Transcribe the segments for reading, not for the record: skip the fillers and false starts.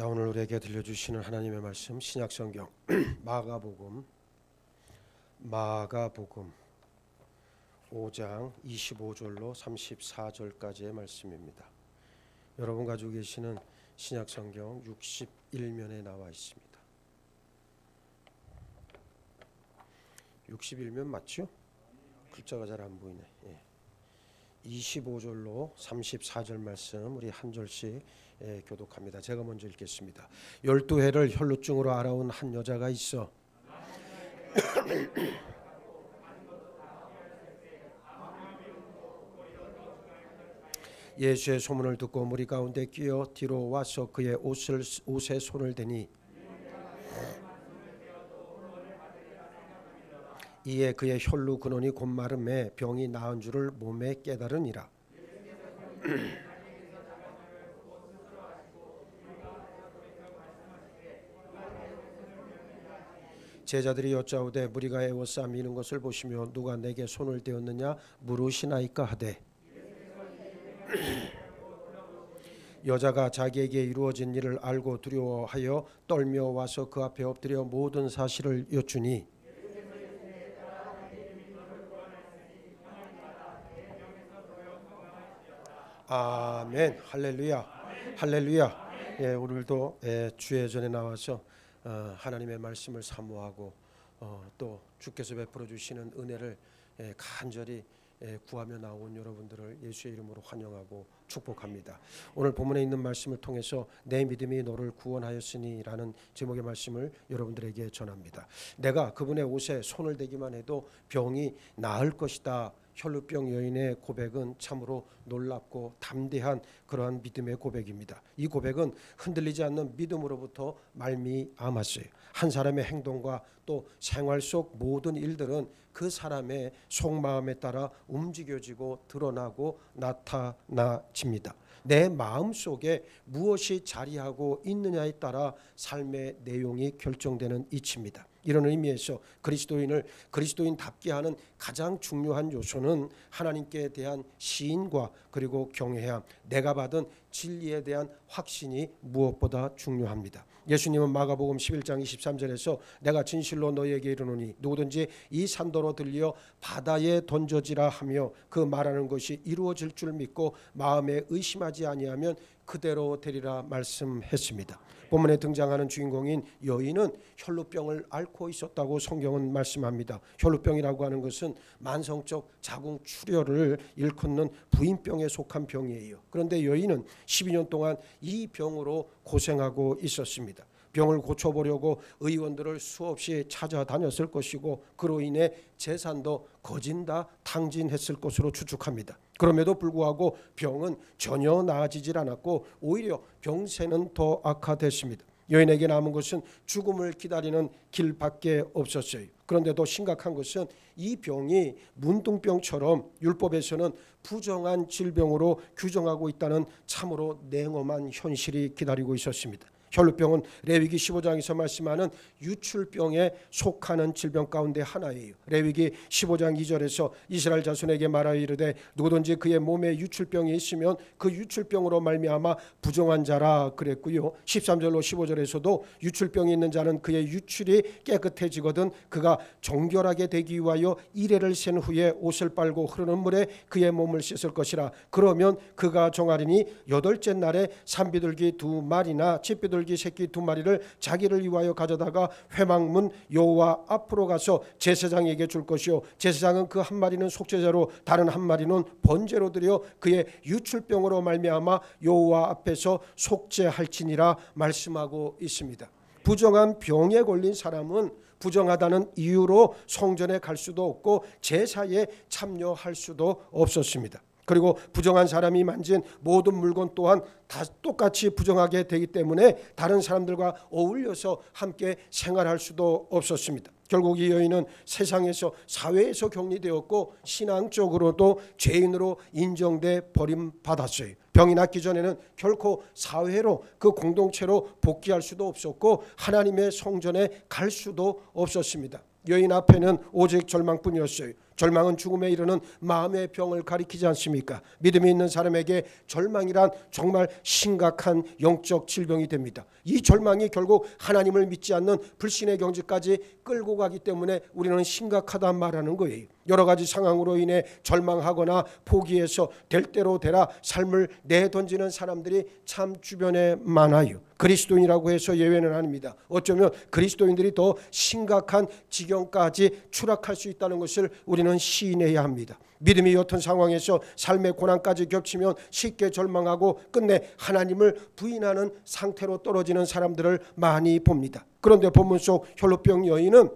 자, 오늘 우리에게 들려주시는 하나님의 말씀 신약성경 마가복음 5장 25절로 34절까지의 말씀입니다. 여러분 가지고 계시는 신약성경 61면에 나와 있습니다. 61면 맞죠? 글자가 잘 안 보이네. 25절로 34절 말씀 우리 한 절씩 교독합니다. 제가 먼저 읽겠습니다. 12해를 혈루증으로 앓아온 한 여자가 있어 예수의 소문을 듣고 무리 가운데 끼어 뒤로 와서 그의 옷에 손을 대니 이에 그의 혈루 근원이 곧 마름에 병이 나은 줄을 몸에 깨달으니라. 제자들이 여짜오되 무리가 애워싸 미는 것을 보시며 누가 내게 손을 대었느냐 물으시나이까 하되 여자가 자기에게 이루어진 일을 알고 두려워하여 떨며 와서 그 앞에 엎드려 모든 사실을 여쭈니 아멘. 할렐루야. 할렐루야. 오늘도 주의 전에 나와서 하나님의 말씀을 사모하고 또 주께서 베풀어 주시는 은혜를 간절히 구하며 나온 여러분들을 예수의 이름으로 환영하고 축복합니다. 오늘 본문에 있는 말씀을 통해서 내 믿음이 너를 구원하였으니 라는 제목의 말씀을 여러분들에게 전합니다. 내가 그분의 옷에 손을 대기만 해도 병이 나을 것이다. 혈루병 여인의 고백은 참으로 놀랍고 담대한 그러한 믿음의 고백입니다. 이 고백은 흔들리지 않는 믿음으로부터 말미암았어요. 한 사람의 행동과 또 생활 속 모든 일들은 그 사람의 속마음에 따라 움직여지고 드러나고 나타나집니다. 내 마음 속에 무엇이 자리하고 있느냐에 따라 삶의 내용이 결정되는 이치입니다. 이런 의미에서 그리스도인을 그리스도인답게 하는 가장 중요한 요소는 하나님께 대한 시인과 그리고 경외함, 내가 받은 진리에 대한 확신이 무엇보다 중요합니다. 예수님은 마가복음 11장 23절에서 내가 진실로 너희에게 이르노니 누구든지 이 산도로 들려 바다에 던져지라 하며 그 말하는 것이 이루어질 줄 믿고 마음에 의심하지 아니하면 그대로 되리라 말씀했습니다. 본문에 등장하는 주인공인 여인은 혈루병을 앓고 있었다고 성경은 말씀합니다. 혈루병이라고 하는 것은 만성적 자궁출혈을 일컫는 부인병에 속한 병이에요. 그런데 여인은 12년 동안 이 병으로 고생하고 있었습니다. 병을 고쳐보려고 의원들을 수없이 찾아다녔을 것이고 그로 인해 재산도 거진다 탕진했을 것으로 추측합니다. 그럼에도 불구하고 병은 전혀 나아지질 않았고 오히려 병세는 더 악화됐습니다. 여인에게 남은 것은 죽음을 기다리는 길밖에 없었어요. 그런데 더 심각한 것은 이 병이 문둥병처럼 율법에서는 부정한 질병으로 규정하고 있다는 참으로 냉엄한 현실이 기다리고 있었습니다. 혈루병은 레위기 15장에서 말씀하는 유출병에 속하는 질병 가운데 하나예요. 레위기 15장 2절에서 이스라엘 자손에게 말하여 이르되 누구든지 그의 몸에 유출병이 있으면 그 유출병으로 말미암아 부정한 자라 그랬고요. 13절로 15절에서도 유출병이 있는 자는 그의 유출이 깨끗해지거든 그가 정결하게 되기 위하여 이레를 센 후에 옷을 빨고 흐르는 물에 그의 몸을 씻을 것이라. 그러면 그가 정하리니 여덟째 날에 산비둘기 2마리나 칡비둘기 새끼 2마리를 자기를 위하여 가져다가 회막문 여호와 앞으로 가서 제사장에게 줄 것이요 제사장은 그 한 마리는 속죄제로 다른 한 마리는 번제로 드려 그의 유출병으로 말미암아 여호와 앞에서 속죄할지니라 말씀하고 있습니다. 부정한 병에 걸린 사람은 부정하다는 이유로 성전에 갈 수도 없고 제사에 참여할 수도 없었습니다. 그리고 부정한 사람이 만진 모든 물건 또한 다 똑같이 부정하게 되기 때문에 다른 사람들과 어울려서 함께 생활할 수도 없었습니다. 결국 이 여인은 세상에서 사회에서 격리되었고 신앙적으로도 죄인으로 인정돼 버림받았어요. 병이 낫기 전에는 결코 사회로 그 공동체로 복귀할 수도 없었고 하나님의 성전에 갈 수도 없었습니다. 여인 앞에는 오직 절망뿐이었어요. 절망은 죽음에 이르는 마음의 병을 가리키지 않습니까? 믿음이 있는 사람에게 절망이란 정말 심각한 영적 질병이 됩니다. 이 절망이 결국 하나님을 믿지 않는 불신의 경지까지 끌고 가기 때문에 우리는 심각하다 말하는 거예요. 여러 가지 상황으로 인해 절망하거나 포기해서 될 대로 되라 삶을 내던지는 사람들이 참 주변에 많아요. 그리스도인이라고 해서 예외는 아닙니다. 어쩌면 그리스도인들이 더 심각한 지경까지 추락할 수 있다는 것을 우리는 시인해야 합니다. 믿음이 옅은 상황에서 삶의 고난까지 겹치면 쉽게 절망하고 끝내 하나님을 부인하는 상태로 떨어지는 사람들을 많이 봅니다. 그런데 본문 속 혈루병 여인은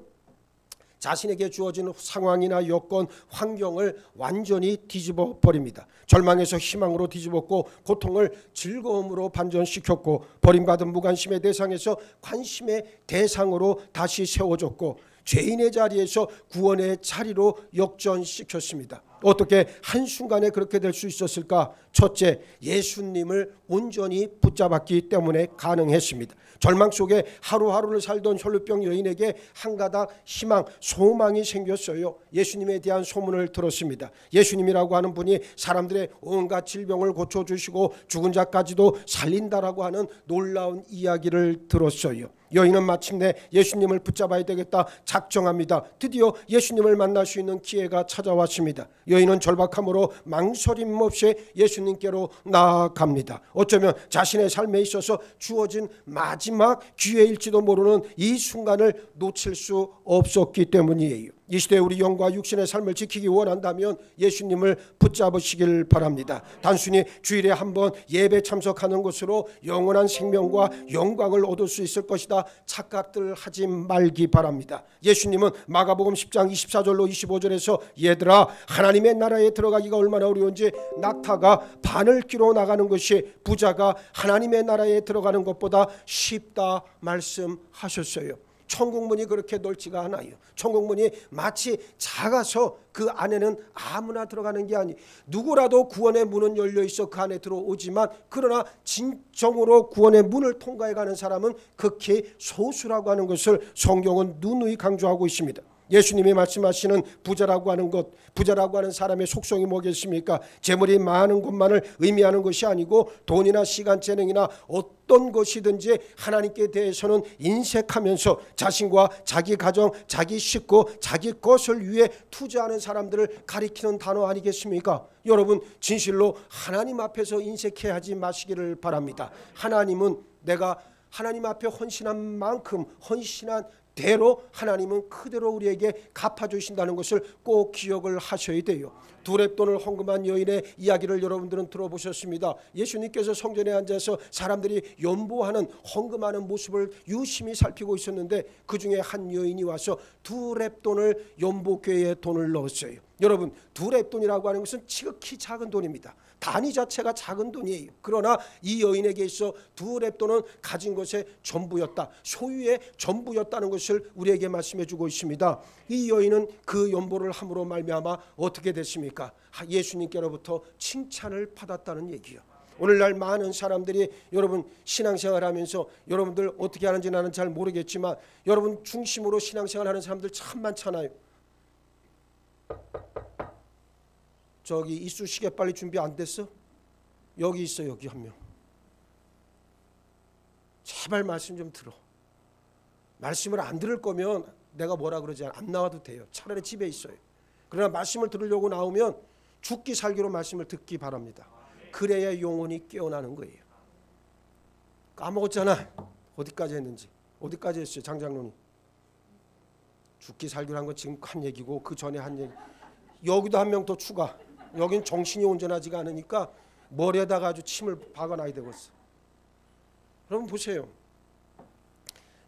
자신에게 주어진 상황이나 여건, 환경을 완전히 뒤집어 버립니다. 절망에서 희망으로 뒤집었고 고통을 즐거움으로 반전시켰고 버림받은 무관심의 대상에서 관심의 대상으로 다시 세워졌고 죄인의 자리에서 구원의 자리로 역전시켰습니다. 어떻게 한순간에 그렇게 될 수 있었을까? 첫째, 예수님을 온전히 붙잡았기 때문에 가능했습니다. 절망 속에 하루하루를 살던 혈루병 여인에게 한 가닥 희망, 소망이 생겼어요. 예수님에 대한 소문을 들었습니다. 예수님이라고 하는 분이 사람들의 온갖 질병을 고쳐주시고 죽은 자까지도 살린다라고 하는 놀라운 이야기를 들었어요. 여인은 마침내 예수님을 붙잡아야 되겠다 작정합니다. 드디어 예수님을 만날 수 있는 기회가 찾아왔습니다. 여인은 절박함으로 망설임 없이 예수님께로 나아갑니다. 어쩌면 자신의 삶에 있어서 주어진 마지막 기회일지도 모르는 이 순간을 놓칠 수 없었기 때문이에요. 이 시대에 우리 영과 육신의 삶을 지키기 원한다면 예수님을 붙잡으시길 바랍니다. 단순히 주일에 한번 예배 참석하는 것으로 영원한 생명과 영광을 얻을 수 있을 것이다 착각들 하지 말기 바랍니다. 예수님은 마가복음 10장 24절로 25절에서 얘들아 하나님의 나라에 들어가기가 얼마나 어려운지 낙타가 바늘귀로 나가는 것이 부자가 하나님의 나라에 들어가는 것보다 쉽다 말씀하셨어요. 천국문이 그렇게 넓지가 않아요. 천국문이 마치 작아서 그 안에는 아무나 들어가는 게 아니, 누구라도 구원의 문은 열려 있어 그 안에 들어오지만 그러나 진정으로 구원의 문을 통과해 가는 사람은 극히 소수라고 하는 것을 성경은 누누이 강조하고 있습니다. 예수님이 말씀하시는 부자라고 하는 것, 부자라고 하는 사람의 속성이 뭐겠습니까? 재물이 많은 것만을 의미하는 것이 아니고 돈이나 시간, 재능이나 어떤 것이든지 하나님께 대해서는 인색하면서 자신과 자기 가정, 자기 식구, 자기 것을 위해 투자하는 사람들을 가리키는 단어 아니겠습니까? 여러분 진실로 하나님 앞에서 인색해 하지 마시기를 바랍니다. 하나님은 내가 하나님 앞에 헌신한 만큼 헌신한 대로 하나님은 그대로 우리에게 갚아주신다는 것을 꼭 기억을 하셔야 돼요. 두렙돈을 헌금한 여인의 이야기를 여러분들은 들어보셨습니다. 예수님께서 성전에 앉아서 사람들이 연보하는 헌금하는 모습을 유심히 살피고 있었는데 그 중에 한 여인이 와서 두렙돈을 연보궤에 돈을 넣었어요. 여러분 두렙돈이라고 하는 것은 지극히 작은 돈입니다. 단위 자체가 작은 돈이에요. 그러나 이 여인에게 있어 두렙돈은 가진 것의 전부였다. 소유의 전부였다는 것을 우리에게 말씀해 주고 있습니다. 이 여인은 그 연보를 함으로 말미암아 어떻게 됐습니까? 예수님께로부터 칭찬을 받았다는 얘기예요. 오늘날 많은 사람들이 여러분 신앙생활하면서 여러분들 어떻게 하는지 나는 잘 모르겠지만 여러분 중심으로 신앙생활하는 사람들 참 많잖아요. 저기 이쑤시개 빨리 준비 안 됐어? 여기 있어. 여기 한 명. 제발 말씀 좀 들어. 말씀을 안 들을 거면 내가 뭐라 그러지 안 나와도 돼요. 차라리 집에 있어요. 그러나 말씀을 들으려고 나오면 죽기 살기로 말씀을 듣기 바랍니다. 그래야 영혼이 깨어나는 거예요. 까먹었잖아. 어디까지 했는지. 어디까지 했어요 장장로님. 죽기 살기로 한 건 지금 한 얘기고 그 전에 한 얘기. 여기도 한 명 더 추가. 여긴 정신이 온전하지가 않으니까 머리에다가 아주 침을 박아놔야 되겠어. 여러분 보세요.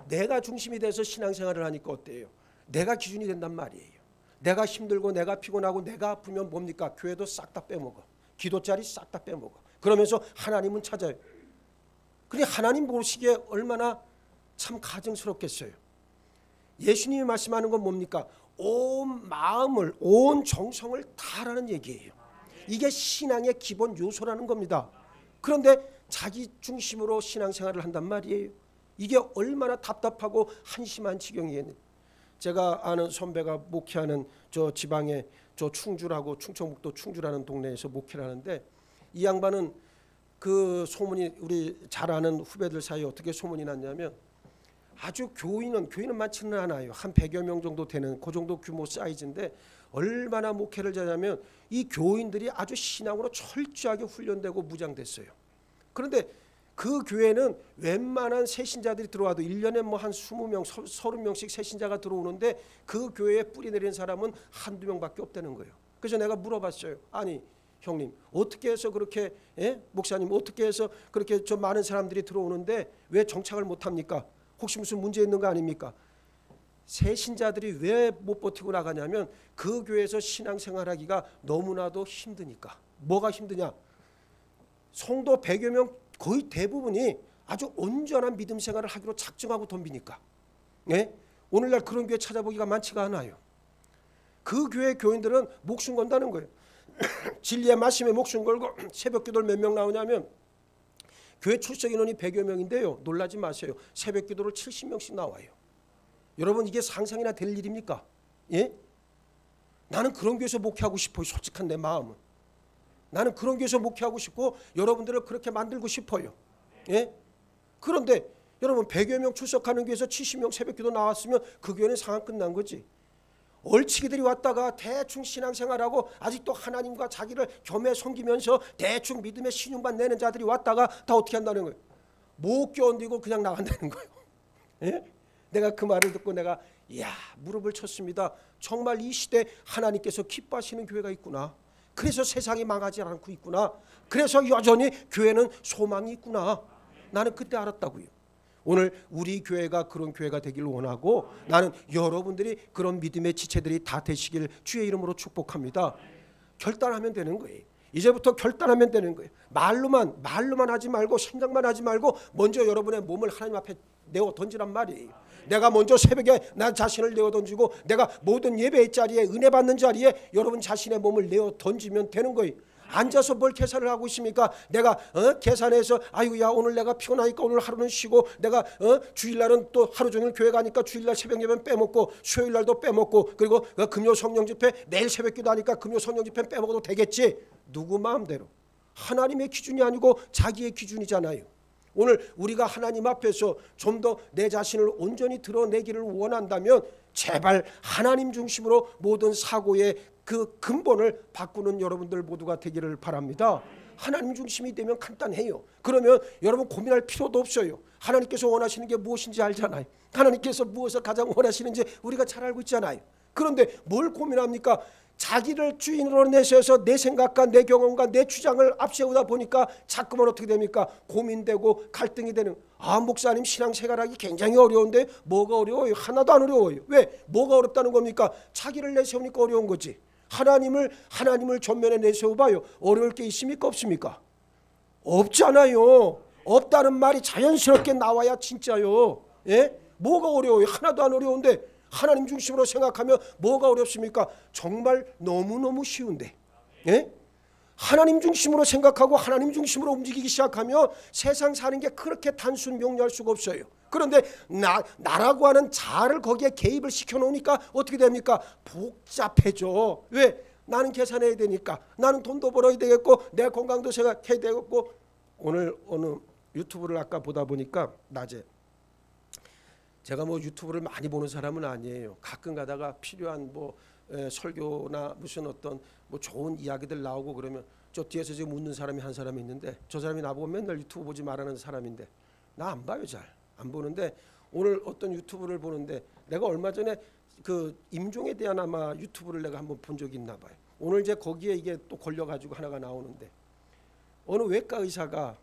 내가 중심이 돼서 신앙생활을 하니까 어때요? 내가 기준이 된단 말이에요. 내가 힘들고 내가 피곤하고 내가 아프면 뭡니까? 교회도 싹 다 빼먹어. 기도 자리 싹 다 빼먹어. 그러면서 하나님은 찾아요. 근데 하나님 보시기에 얼마나 참 가증스럽겠어요. 예수님이 말씀하는 건 뭡니까? 온 마음을 온 정성을 다하라는 얘기예요. 이게 신앙의 기본 요소라는 겁니다. 그런데 자기 중심으로 신앙생활을 한단 말이에요. 이게 얼마나 답답하고 한심한 지경이겠는지. 제가 아는 선배가 목회하는 저 지방의 저 충주라고 충청북도 충주라는 동네에서 목회를 하는데 이 양반은 그 소문이 우리 잘 아는 후배들 사이에 어떻게 소문이 났냐면 아주 교인은 많지는 않아요. 한 100여 명 정도 되는 그 정도 규모 사이즈인데 얼마나 목회를 잘하면 이 교인들이 아주 신앙으로 철저하게 훈련되고 무장됐어요. 그런데 그 교회는 웬만한 새신자들이 들어와도 1년에 뭐 한 20명, 30명씩 새신자가 들어오는데 그 교회에 뿌리 내린 사람은 한두 명밖에 없다는 거예요. 그래서 내가 물어봤어요. 아니 형님 어떻게 해서 그렇게 목사님 어떻게 해서 그렇게 저 많은 사람들이 들어오는데 왜 정착을 못합니까? 혹시 무슨 문제 있는 거 아닙니까? 새신자들이 왜 못 버티고 나가냐면 그 교회에서 신앙생활하기가 너무나도 힘드니까. 뭐가 힘드냐? 성도 100여 명 거의 대부분이 아주 온전한 믿음 생활을 하기로 작정하고 덤비니까. 오늘날 그런 교회 찾아보기가 많지가 않아요. 그 교회 교인들은 목숨 건다는 거예요. 진리의 말씀에 목숨 걸고 새벽기도를 몇 명 나오냐면 교회 출석 인원이 100여 명인데요. 놀라지 마세요. 새벽기도를 70명씩 나와요. 여러분 이게 상상이나 될 일입니까? 나는 그런 교회에서 목회하고 싶어요. 솔직한 내 마음은. 나는 그런 교회에서 목회하고 싶고 여러분들을 그렇게 만들고 싶어요. 그런데 여러분 100여 명 출석하는 교회에서 70명 새벽기도 나왔으면 그 교회는 상황 끝난 거지. 얼치기들이 왔다가 대충 신앙생활하고 아직도 하나님과 자기를 겸해 섬기면서 대충 믿음의 신용만 내는 자들이 왔다가 다 어떻게 한다는 거예요? 못 견디고 그냥 나간다는 거예요. 내가 그 말을 듣고 내가 무릎을 쳤습니다. 정말 이 시대 하나님께서 기뻐하시는 교회가 있구나. 그래서 세상이 망하지 않고 있구나. 그래서 여전히 교회는 소망이 있구나. 나는 그때 알았다고요. 오늘 우리 교회가 그런 교회가 되기를 원하고 나는 여러분들이 그런 믿음의 지체들이 다 되시길 주의 이름으로 축복합니다. 결단하면 되는 거예요. 이제부터 결단하면 되는 거예요. 말로만 하지 말고 생각만 하지 말고 먼저 여러분의 몸을 하나님 앞에 내어 던지란 말이에요. 내가 먼저 새벽에 나 자신을 내어 던지고 내가 모든 예배의 자리에 은혜 받는 자리에 여러분 자신의 몸을 내어 던지면 되는 거예요. 앉아서 뭘 계산을 하고 있습니까? 내가 계산해서 아이고야 오늘 내가 피곤하니까 오늘 하루는 쉬고 내가 주일날은 또 하루 종일 교회 가니까 주일날 새벽 예배는 빼먹고 수요일날도 빼먹고 그리고 금요 성령 집회 내일 새벽 기도하니까 금요 성령 집회 빼먹어도 되겠지. 누구 마음대로. 하나님의 기준이 아니고 자기의 기준이잖아요. 오늘 우리가 하나님 앞에서 좀 더 내 자신을 온전히 드러내기를 원한다면 제발 하나님 중심으로 모든 사고의 그 근본을 바꾸는 여러분들 모두가 되기를 바랍니다. 하나님 중심이 되면 간단해요. 그러면 여러분 고민할 필요도 없어요. 하나님께서 원하시는 게 무엇인지 알잖아요. 하나님께서 무엇을 가장 원하시는지 우리가 잘 알고 있잖아요. 그런데 뭘 고민합니까? 자기를 주인으로 내세워서 내 생각과 내 경험과 내 주장을 앞세우다 보니까 자꾸만 어떻게 됩니까? 고민되고 갈등이 되는. 목사님 신앙생활하기 굉장히 어려운데 뭐가 어려워요? 하나도 안 어려워요. 왜? 뭐가 어렵다는 겁니까? 자기를 내세우니까 어려운 거지. 하나님을 전면에 내세워봐요. 어려울 게 있습니까? 없습니까? 없잖아요. 없다는 말이 자연스럽게 나와야 진짜요. 뭐가 어려워요? 하나도 안 어려운데 하나님 중심으로 생각하면 뭐가 어렵습니까? 정말 너무너무 쉬운데. 하나님 중심으로 생각하고 하나님 중심으로 움직이기 시작하면 세상 사는 게 그렇게 단순 명료할 수가 없어요. 그런데 나라고 하는 자아를 거기에 개입을 시켜놓으니까 어떻게 됩니까? 복잡해져. 왜? 나는 계산해야 되니까. 나는 돈도 벌어야 되겠고 내 건강도 생각해야 되겠고. 오늘 어느 유튜브를 아까 보다 보니까 낮에 제가 뭐 유튜브를 많이 보는 사람은 아니에요. 가끔 가다가 필요한 설교나 무슨 어떤 좋은 이야기들 나오고 그러면 저 뒤에서 지금 웃는 사람이 한 사람이 있는데 저 사람이 나보고 맨날 유튜브 보지 말라는 사람인데 나 안 봐요. 잘 안 보는데 오늘 어떤 유튜브를 보는데 내가 얼마 전에 그 임종에 대한 아마 유튜브를 내가 한번 본 적이 있나 봐요. 오늘 이제 거기에 이게 또 걸려가지고 하나가 나오는데 어느 외과 의사가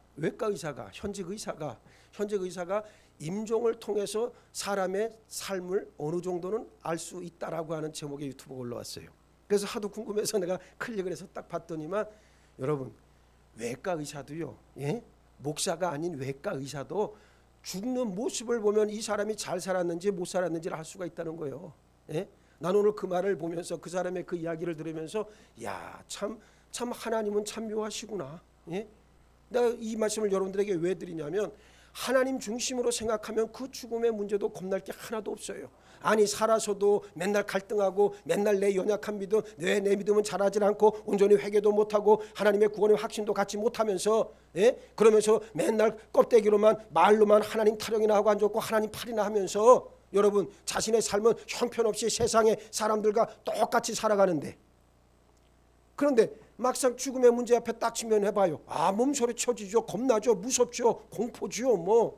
현직 의사가 임종을 통해서 사람의 삶을 어느 정도는 알 수 있다라고 하는 제목의 유튜브가 올라왔어요. 그래서 하도 궁금해서 내가 클릭을 해서 딱 봤더니만 여러분 외과 의사도요. 목사가 아닌 외과 의사도 죽는 모습을 보면 이 사람이 잘 살았는지 못 살았는지를 알 수가 있다는 거예요. 난 오늘 그 말을 보면서 그 사람의 그 이야기를 들으면서 참 하나님은 참 묘하시구나. 내가 이 말씀을 여러분들에게 왜 드리냐면 하나님 중심으로 생각하면 그 죽음의 문제도 겁날 게 하나도 없어요. 아니 살아서도 맨날 갈등하고 맨날 내 연약한 믿음, 내 믿음은 자라질 않고 온전히 회개도 못하고 하나님의 구원의 확신도 갖지 못하면서 그러면서 맨날 껍데기로만 말로만 하나님 타령이나 하고 앉았고 하나님 팔이나 하면서 여러분 자신의 삶은 형편없이 세상의 사람들과 똑같이 살아가는데, 그런데 막상 죽음의 문제 앞에 딱 직면해봐요. 몸소리 쳐지죠. 겁나죠. 무섭죠. 공포죠.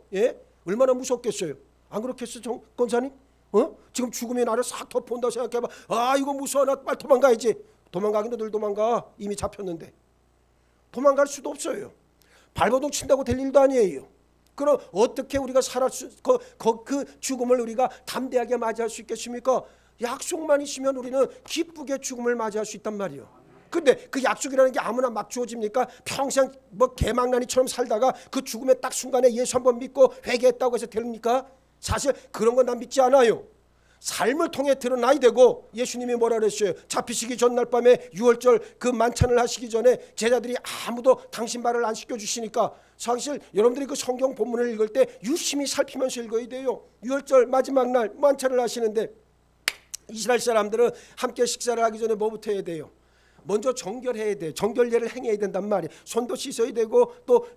얼마나 무섭겠어요. 안 그렇겠어요, 권사님? 지금 죽음이 나를 싹 덮어온다 생각해봐. 이거 무서워. 나 빨리 도망가야지. 도망가긴 늘 도망가. 이미 잡혔는데. 도망갈 수도 없어요. 발버둥 친다고 될 일도 아니에요. 그럼 어떻게 우리가 그 죽음을 우리가 담대하게 맞이할 수 있겠습니까? 약속만 있으면 우리는 기쁘게 죽음을 맞이할 수 있단 말이에요. 근데 그 약속이라는 게 아무나 막 주어집니까? 평생 개망나니처럼 살다가 그 죽음의 딱 순간에 예수 한번 믿고 회개했다고 해서 됩니까? 사실 그런 건 난 믿지 않아요. 삶을 통해 드러나야 되고, 예수님이 뭐라 그랬어요? 잡히시기 전날 밤에 유월절 그 만찬을 하시기 전에 제자들이 아무도 당신 말을 안 시켜주시니까 사실 여러분들이 그 성경 본문을 읽을 때 유심히 살피면서 읽어야 돼요. 유월절 마지막 날 만찬을 하시는데 이스라엘 사람들은 함께 식사를 하기 전에 뭐부터 해야 돼요? 먼저 정결해야 돼. 정결례를 행해야 된단 말이에요. 손도 씻어야 되고 또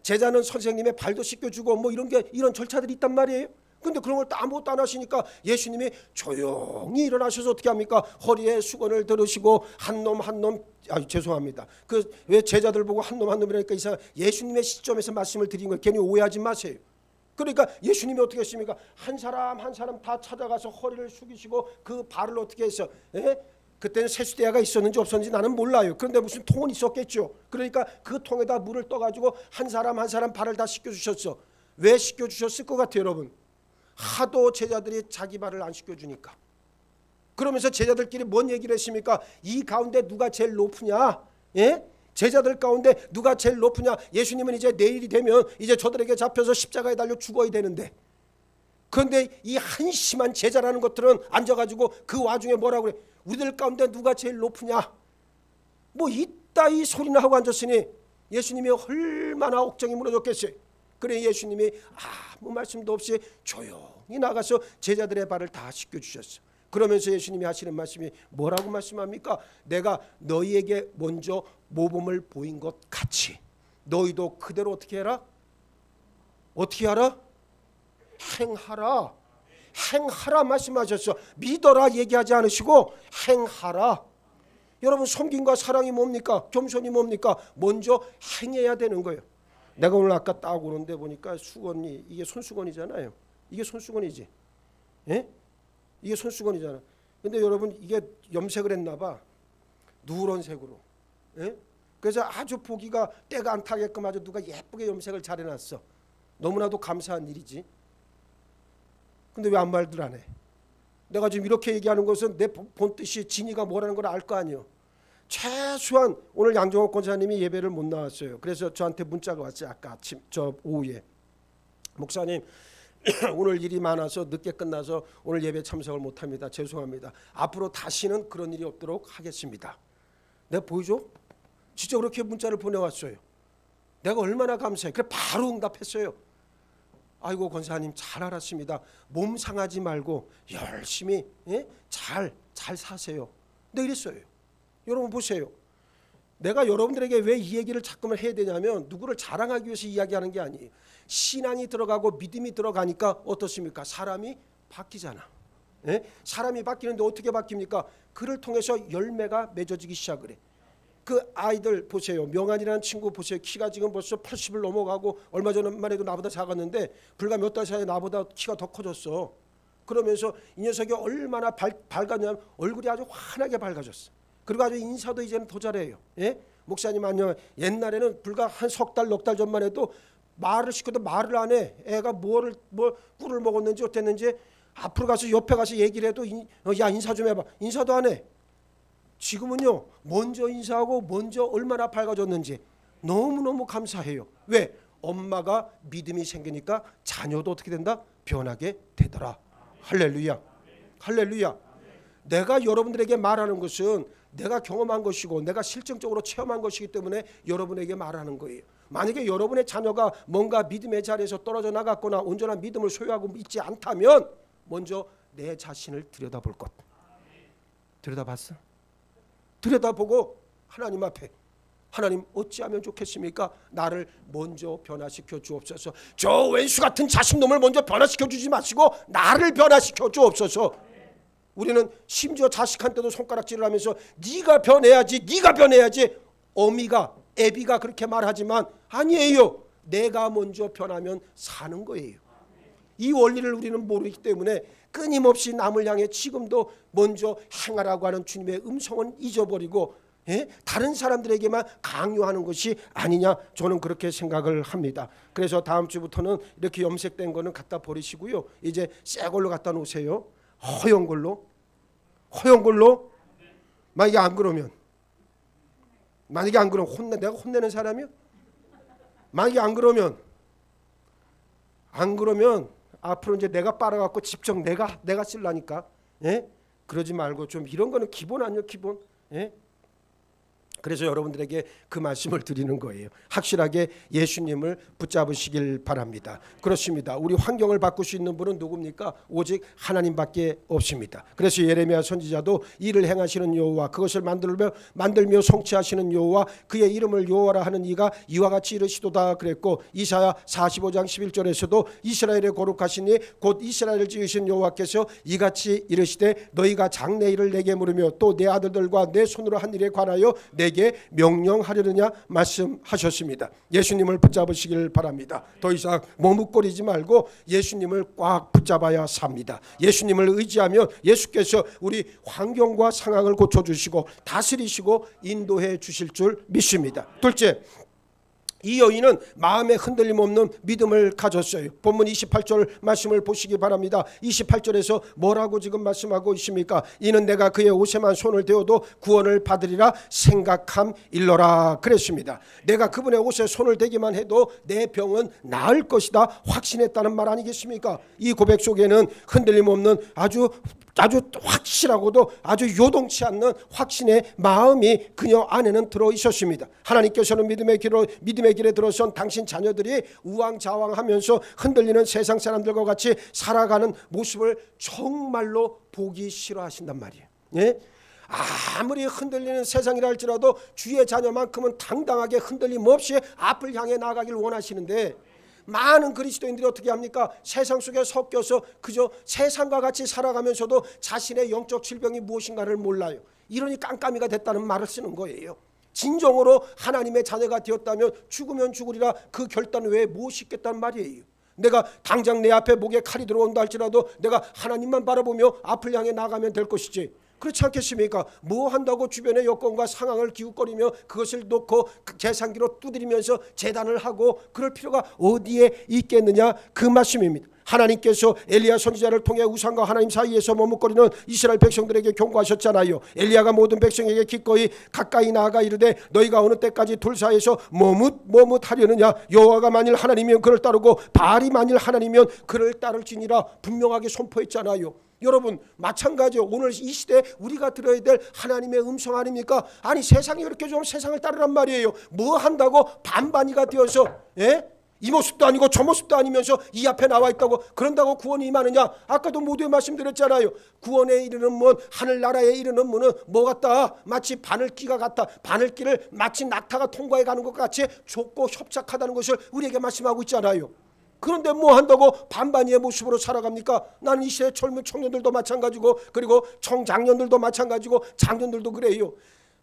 제자는 선생님의 발도 씻겨주고 이런 절차들이 있단 말이에요. 근데 그런 걸 아무것도 안 하시니까 예수님이 조용히 일어나셔서 어떻게 합니까? 허리에 수건을 들으시고 한 놈 죄송합니다. 그 왜 제자들 보고 한 놈 이러니까 예수님의 시점에서 말씀을 드린 거예요. 괜히 오해하지 마세요. 그러니까 예수님이 어떻게 했습니까? 한 사람 다 찾아가서 허리를 숙이시고 그 발을 어떻게 했어? 그때는 세수대야가 있었는지 없었는지 나는 몰라요. 그런데 무슨 통은 있었겠죠. 그러니까 그 통에다 물을 떠가지고 한 사람 발을 다 씻겨주셨어. 왜 씻겨주셨을 것 같아요, 여러분? 하도 제자들이 자기 발을 안 씻겨주니까. 그러면서 제자들끼리 뭔 얘기를 했습니까? 이 가운데 누가 제일 높으냐? 제자들 가운데 누가 제일 높으냐? 예수님은 이제 내일이 되면 이제 저들에게 잡혀서 십자가에 달려 죽어야 되는데, 그런데 이 한심한 제자라는 것들은 앉아가지고 그 와중에 뭐라고 그래? 우리들 가운데 누가 제일 높으냐? 이따위 소리나 하고 앉았으니 예수님이 얼마나 억정이 무너졌겠어요. 그래 예수님이 아무 말씀도 없이 조용히 나가서 제자들의 발을 다 씻겨주셨어. 그러면서 예수님이 하시는 말씀이 뭐라고 말씀합니까? 내가 너희에게 먼저 모범을 보인 것 같이 너희도 그대로 어떻게 해라? 어떻게 하라? 행하라. 행하라 말씀하셨어. 믿어라 얘기하지 않으시고 행하라. 여러분 섬김과 사랑이 뭡니까? 겸손이 뭡니까? 먼저 행해야 되는 거예요. 내가 오늘 아까 딱 오는데 보니까 수건이 이게 손수건이잖아요. 이게 손수건이지. 이게 손수건이잖아. 근데 여러분 이게 염색을 했나 봐. 누런 색으로. 그래서 아주 보기가 때가 안 타게끔 아주 누가 예쁘게 염색을 잘 해놨어. 너무나도 감사한 일이지. 근데 왜 아무 말들 안 해? 내가 지금 이렇게 얘기하는 것은 내 본 뜻이 진이가 뭐라는 걸 알 거 아니에요. 최소한 오늘 양정옥 권사님이 예배를 못 나왔어요. 그래서 저한테 문자가 왔어요. 아까 아침 오후에. 목사님 오늘 일이 많아서 늦게 끝나서 오늘 예배 참석을 못합니다. 죄송합니다. 앞으로 다시는 그런 일이 없도록 하겠습니다. 내가 보이죠? 진짜 그렇게 문자를 보내왔어요. 내가 얼마나 감사해. 그래 바로 응답했어요. 아이고 권사님 잘 알았습니다. 몸 상하지 말고 열심히 잘 사세요. 내가 이랬어요. 여러분 보세요. 내가 여러분들에게 왜 이 얘기를 자꾸만 해야 되냐면 누구를 자랑하기 위해서 이야기하는 게 아니에요. 신앙이 들어가고 믿음이 들어가니까 어떻습니까? 사람이 바뀌잖아. 사람이 바뀌는데 어떻게 바뀝니까? 그를 통해서 열매가 맺어지기 시작을 해. 그 아이들 보세요. 명한이라는 친구 보세요. 키가 지금 벌써 80을 넘어가고 얼마 전만 해도 나보다 작았는데 불과 몇 달 사이에 나보다 키가 더 커졌어. 그러면서 이 녀석이 얼마나 밝았냐면 얼굴이 아주 환하게 밝아졌어. 그리고 아주 인사도 이제는 더 잘해요. 목사님 안녕. 옛날에는 불과 한 석 달 넉 달 전만 해도 말을 시켜도 말을 안 해. 애가 꿀을 먹었는지 어땠는지 앞으로 가서 옆에 가서 얘기를 해도 야 인사 좀 해봐. 인사도 안 해. 지금은요. 먼저 인사하고 먼저 얼마나 밝아졌는지 너무너무 감사해요. 왜? 엄마가 믿음이 생기니까 자녀도 어떻게 된다? 변하게 되더라. 할렐루야. 할렐루야. 내가 여러분들에게 말하는 것은 내가 경험한 것이고 내가 실증적으로 체험한 것이기 때문에 여러분에게 말하는 거예요. 만약에 여러분의 자녀가 뭔가 믿음의 자리에서 떨어져 나갔거나 온전한 믿음을 소유하고 있지 않다면 먼저 내 자신을 들여다볼 것. 들여다봤어? 들여다보고 하나님 앞에, 하나님 어찌하면 좋겠습니까? 나를 먼저 변화시켜 주옵소서. 저 왼수 같은 자식놈을 먼저 변화시켜 주지 마시고 나를 변화시켜 주옵소서. 우리는 심지어 자식한테도 손가락질을 하면서 네가 변해야지, 네가 변해야지. 어미가, 애비가 그렇게 말하지만 아니에요. 내가 먼저 변하면 사는 거예요. 이 원리를 우리는 모르기 때문에 끊임없이 남을 향해 지금도 먼저 행하라고 하는 주님의 음성은 잊어버리고 다른 사람들에게만 강요하는 것이 아니냐, 저는 그렇게 생각을 합니다. 그래서 다음 주부터는 이렇게 염색된 거는 갖다 버리시고요. 이제 새 걸로 갖다 놓으세요. 허연 걸로. 만약에 안 그러면 내가 혼내는 사람이요? 만약에 안 그러면 앞으로 이제 내가 빨아갖고 직접 내가 쓸라니까. 그러지 말고 좀 이런 거는 기본 아니요, 기본. 그래서 여러분들에게 그 말씀을 드리는 거예요. 확실하게 예수님을 붙잡으시길 바랍니다. 그렇습니다. 우리 환경을 바꿀 수 있는 분은 누굽니까? 오직 하나님밖에 없습니다. 그래서 예레미야 선지자도 이를 행하시는 여호와, 그것을 만들며 성취하시는 여호와, 그의 이름을 여호와라 하는 이가 이와 같이 이르시도다 그랬고, 이사야 45장 11절에서도 이스라엘의 거룩하시니 곧 이스라엘을 지으신 여호와께서 이같이 이르시되 너희가 장래일을 내게 물으며 또 내 아들들과 내 손으로 한 일에 관하여 내게 명령하려느냐 말씀하셨습니다. 예수님을 붙잡으시길 바랍니다. 더 이상 머뭇거리지 말고 예수님을 꽉 붙잡아야 삽니다. 예수님을 의지하면 예수께서 우리 환경과 상황을 고쳐주시고 다스리시고 인도해 주실 줄 믿습니다. 둘째, 이 여인은 마음에 흔들림 없는 믿음을 가졌어요. 본문 28절 말씀을 보시기 바랍니다. 28절에서 뭐라고 지금 말씀하고 있습니까? 이는 내가 그의 옷에만 손을 대어도 구원을 받으리라 생각함일러라 그랬습니다. 내가 그분의 옷에 손을 대기만 해도 내 병은 나을 것이다 확신했다는 말 아니겠습니까? 이 고백 속에는 흔들림 없는 아주 확실하고도 아주 요동치 않는 확신의 마음이 그녀 안에는 들어 있었습니다. 하나님께서는 믿음의 길에 들어선 당신 자녀들이 우왕좌왕하면서 흔들리는 세상 사람들과 같이 살아가는 모습을 정말로 보기 싫어하신단 말이에요. 아무리 흔들리는 세상이라 할지라도 주의 자녀만큼은 당당하게 흔들림 없이 앞을 향해 나가길 원하시는데, 많은 그리스도인들이 어떻게 합니까? 세상 속에 섞여서 그저 세상과 같이 살아가면서도 자신의 영적 질병이 무엇인가를 몰라요. 이러니 깜깜이가 됐다는 말을 쓰는 거예요. 진정으로 하나님의 자녀가 되었다면 죽으면 죽으리라 그 결단 외에 무엇이 있겠다는 말이에요. 내가 당장 내 앞에 목에 칼이 들어온다 할지라도 내가 하나님만 바라보며 앞을 향해 나가면 될 것이지, 그렇지 않겠습니까? 뭐 한다고 주변의 여건과 상황을 기웃거리며 그것을 놓고 계산기로 두드리면서 재단을 하고 그럴 필요가 어디에 있겠느냐, 그 말씀입니다. 하나님께서 엘리야 선지자를 통해 우상과 하나님 사이에서 머뭇거리는 이스라엘 백성들에게 경고하셨잖아요. 엘리야가 모든 백성에게 기꺼이 가까이 나아가 이르되 너희가 어느 때까지 둘 사이에서 머뭇하려느냐, 여호와가 만일 하나님이면 그를 따르고 바알이 만일 하나님이면 그를 따를지니라 분명하게 선포했잖아요. 여러분 마찬가지요. 오늘 이 시대에 우리가 들어야 될 하나님의 음성 아닙니까? 아니 세상이 그렇게 좀 세상을 따르란 말이에요. 뭐 한다고 반반이가 되어서 이 모습도 아니고 저 모습도 아니면서 이 앞에 나와 있다고 그런다고 구원이 임하느냐? 아까도 모두에 말씀드렸잖아요. 구원에 이르는 문, 하늘나라에 이르는 문은 뭐 같다? 마치 바늘기가 같다. 바늘기를 마치 낙타가 통과해 가는 것 같이 좁고 협착하다는 것을 우리에게 말씀하고 있잖아요. 그런데 뭐 한다고 반반이의 모습으로 살아갑니까? 나는 이 시대 젊은 청년들도 마찬가지고, 그리고 청장년들도 마찬가지고, 장년들도 그래요.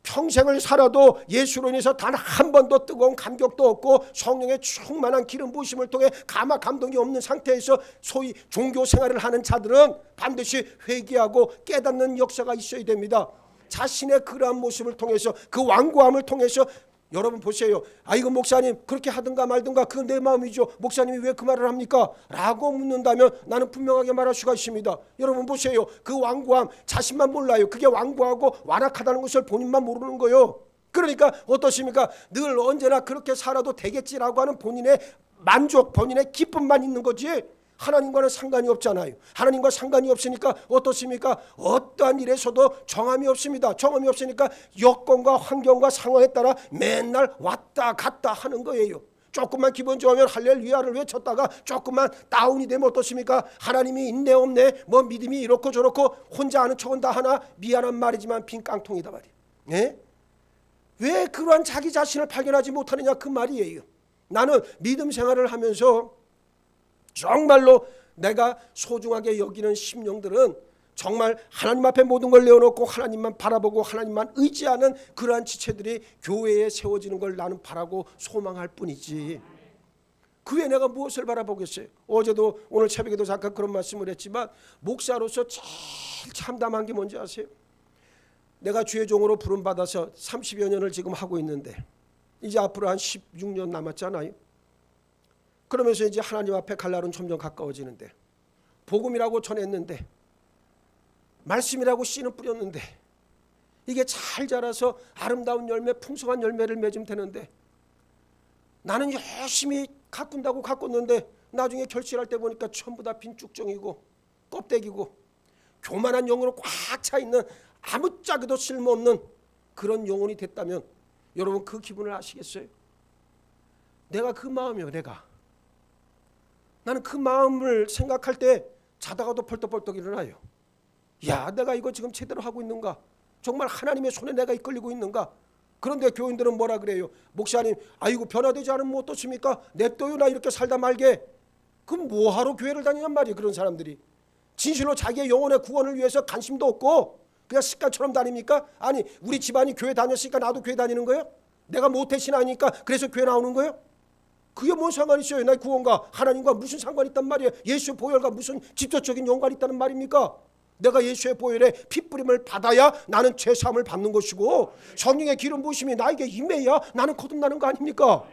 평생을 살아도 예수로 인해서 단 한 번도 뜨거운 감격도 없고 성령의 충만한 기름 부으심을 통해 감화 감동이 없는 상태에서 소위 종교 생활을 하는 자들은 반드시 회개하고 깨닫는 역사가 있어야 됩니다. 자신의 그러한 모습을 통해서, 그 완고함을 통해서 여러분 보세요. 이거 목사님 그렇게 하든가 말든가 그건 내 마음이죠. 목사님이 왜 그 말을 합니까? 라고 묻는다면 나는 분명하게 말할 수가 있습니다. 여러분 보세요. 그 완고함 자신만 몰라요. 그게 완고하고 완악하다는 것을 본인만 모르는 거예요. 그러니까 어떠십니까? 늘 언제나 그렇게 살아도 되겠지라고 하는 본인의 만족, 본인의 기쁨만 있는 거지 하나님과는 상관이 없잖아요. 하나님과 상관이 없으니까 어떻습니까? 어떠한 일에서도 정함이 없습니다. 정함이 없으니까 여건과 환경과 상황에 따라 맨날 왔다 갔다 하는 거예요. 조금만 기분 좋으면 할렐루야를 외쳤다가 조금만 다운이 되면 어떻습니까? 하나님이 있네 없네, 뭐 믿음이 이렇고 저렇고 혼자 아는 척은 다 하나, 미안한 말이지만 빈 깡통이다 말이에요. 예? 왜 그러한 자기 자신을 발견하지 못하느냐 그 말이에요. 나는 믿음 생활을 하면서 정말로 내가 소중하게 여기는 심령들은 정말 하나님 앞에 모든 걸 내어놓고 하나님만 바라보고 하나님만 의지하는 그러한 지체들이 교회에 세워지는 걸 나는 바라고 소망할 뿐이지, 그 외에 내가 무엇을 바라보겠어요? 어제도 오늘 새벽에도 잠깐 그런 말씀을 했지만 목사로서 제일 참담한 게 뭔지 아세요? 내가 주의 종으로 부름받아서 30여 년을 지금 하고 있는데 이제 앞으로 한 16년 남았잖아요. 그러면서 이제 하나님 앞에 갈 날은 점점 가까워지는데, 복음이라고 전했는데, 말씀이라고 씨는 뿌렸는데, 이게 잘 자라서 아름다운 열매, 풍성한 열매를 맺으면 되는데, 나는 열심히 가꾼다고 가꿨는데 나중에 결실할 때 보니까 전부 다 빈 쭉정이고 껍데기고 교만한 영으로 꽉 차 있는 아무짝에도 쓸모없는 그런 영혼이 됐다면 여러분 그 기분을 아시겠어요? 내가 그 마음이요. 나는 그 마음을 생각할 때 자다가도 벌떡벌떡 일어나요. 야, 내가 이거 지금 제대로 하고 있는가? 정말 하나님의 손에 내가 이끌리고 있는가? 그런데 교인들은 뭐라 그래요? 목사님, 아이고 변화되지 않으면 뭐 어떻습니까? 냅둬요, 나 이렇게 살다 말게. 그럼 뭐하러 교회를 다니냔 말이에요. 그런 사람들이 진실로 자기의 영혼의 구원을 위해서 관심도 없고 그냥 습관처럼 다닙니까? 아니, 우리 집안이 교회 다녔으니까 나도 교회 다니는 거예요? 내가 모태신앙이니까 그래서 교회 나오는 거예요? 그게 뭔 상관이 있어요? 나 구원과 하나님과 무슨 상관이 있단 말이에요? 예수의 보혈과 무슨 직접적인 연관이 있다는 말입니까? 내가 예수의 보혈의 핏뿌림을 받아야 나는 죄사함을 받는 것이고 성령의 기름 부으심이 나에게 임해야 나는 거듭나는 거 아닙니까?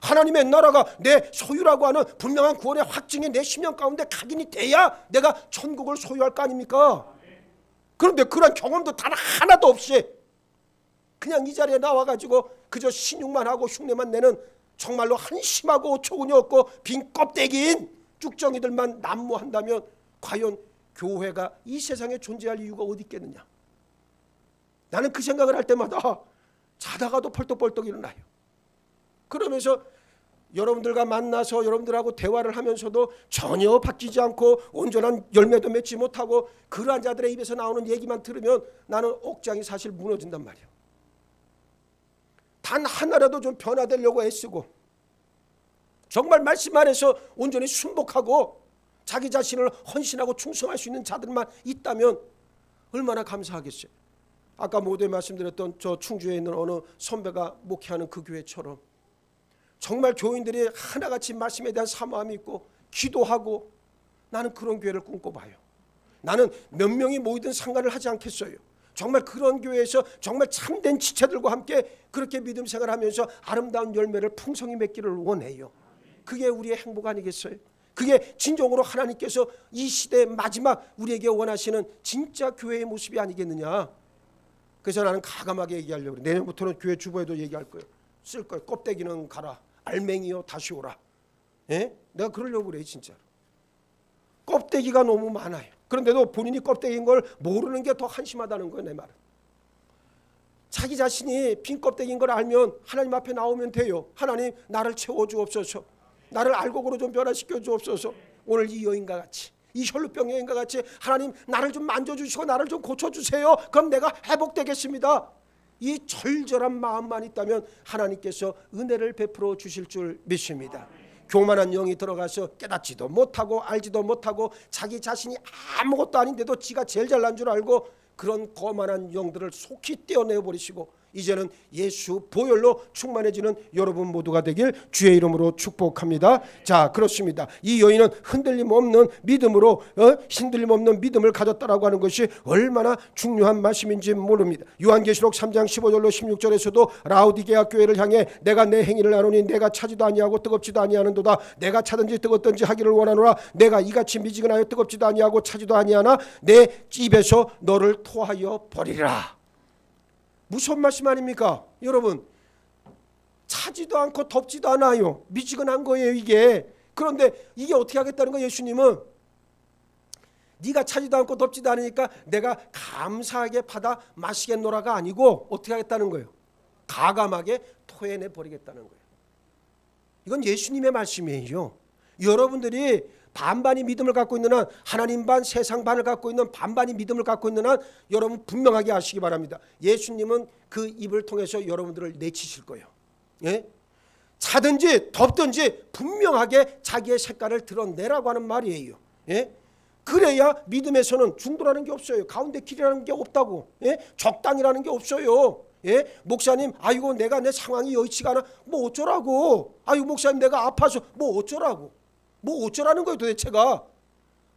하나님의 나라가 내 소유라고 하는 분명한 구원의 확증이 내 심령 가운데 각인이 돼야 내가 천국을 소유할 거 아닙니까? 그런데 그런 경험도 단 하나도 없이 그냥 이 자리에 나와가지고 그저 신용만 하고 흉내만 내는 정말로 한심하고 어처구니 없고 빈 껍데기인 쭉정이들만 난무한다면 과연 교회가 이 세상에 존재할 이유가 어디 있겠느냐? 나는 그 생각을 할 때마다 자다가도 펄떡펄떡 일어나요. 그러면서 여러분들과 만나서 여러분들하고 대화를 하면서도 전혀 바뀌지 않고 온전한 열매도 맺지 못하고 그러한 자들의 입에서 나오는 얘기만 들으면 나는 억장이 사실 무너진단 말이에요. 단 하나라도 좀 변화되려고 애쓰고 정말 말씀 안에서 온전히 순복하고 자기 자신을 헌신하고 충성할 수 있는 자들만 있다면 얼마나 감사하겠어요. 아까 모두에 말씀드렸던 저 충주에 있는 어느 선배가 목회하는 그 교회처럼 정말 교인들이 하나같이 말씀에 대한 사모함이 있고 기도하고 나는 그런 교회를 꿈꿔봐요. 나는 몇 명이 모이든 상관을 하지 않겠어요. 정말 그런 교회에서 정말 참된 지체들과 함께 그렇게 믿음 생활하면서 아름다운 열매를 풍성히 맺기를 원해요. 그게 우리의 행복 아니겠어요? 그게 진정으로 하나님께서 이 시대의 마지막 우리에게 원하시는 진짜 교회의 모습이 아니겠느냐. 그래서 나는 가감하게 얘기하려고 그래. 내년부터는 교회 주보에도 얘기할 거예요. 쓸 거예요. 껍데기는 가라. 알맹이요 다시 오라. 예? 내가 그러려고 그래 진짜로. 껍데기가 너무 많아요. 그런데도 본인이 껍데기인 걸 모르는 게 더 한심하다는 거예요. 내 말은. 자기 자신이 빈 껍데기인 걸 알면 하나님 앞에 나오면 돼요. 하나님 나를 채워주옵소서. 나를 알곡으로 좀 변화시켜 주옵소서. 오늘 이 여인과 같이 이 혈루병 여인과 같이 하나님 나를 좀 만져주시고 나를 좀 고쳐주세요. 그럼 내가 회복되겠습니다. 이 절절한 마음만 있다면 하나님께서 은혜를 베풀어 주실 줄 믿습니다. 교만한 영이 들어가서 깨닫지도 못하고 알지도 못하고 자기 자신이 아무것도 아닌데도 지가 제일 잘난 줄 알고 그런 거만한 영들을 속히 떼어내버리시고 이제는 예수 보혈로 충만해지는 여러분 모두가 되길 주의 이름으로 축복합니다. 자, 그렇습니다. 이 여인은 흔들림 없는 믿음으로 흔들림 없는 믿음을 가졌다라고 하는 것이 얼마나 중요한 말씀인지 모릅니다. 요한계시록 3장 15절로 16절에서도 라오디게아 교회를 향해 내가 내 행위를 아노니 내가 차지도 아니하고 뜨겁지도 아니하는도다. 내가 차든지 뜨겁든지 하기를 원하노라. 내가 이같이 미지근하여 뜨겁지도 아니하고 차지도 아니하나 내 입에서 너를 토하여 버리라. 무슨 말씀 아닙니까? 여러분, 차지도 않고 덥지도 않아요. 미지근한 거예요 이게. 그런데 이게 어떻게 하겠다는 거예요? 예수님은 네가 차지도 않고 덥지도 않으니까 내가 감사하게 받아 마시겠노라가 아니고 어떻게 하겠다는 거예요? 가감하게 토해내 버리겠다는 거예요. 이건 예수님의 말씀이에요. 여러분들이 반반이 믿음을 갖고 있는 한, 하나님 반 세상 반을 갖고 있는 반반이 믿음을 갖고 있는 한, 여러분 분명하게 아시기 바랍니다. 예수님은 그 입을 통해서 여러분들을 내치실 거예요. 예? 차든지 덥든지 분명하게 자기의 색깔을 드러내라고 하는 말이에요. 예? 그래야 믿음에서는 중도라는 게 없어요. 가운데 길이라는 게 없다고. 예? 적당이라는 게 없어요. 예? 목사님, 아이고 내가 내 상황이 여의치가 않아. 뭐 어쩌라고. 아이고 목사님 내가 아파서 뭐 어쩌라고. 뭐 어쩌라는 거예요 도대체가.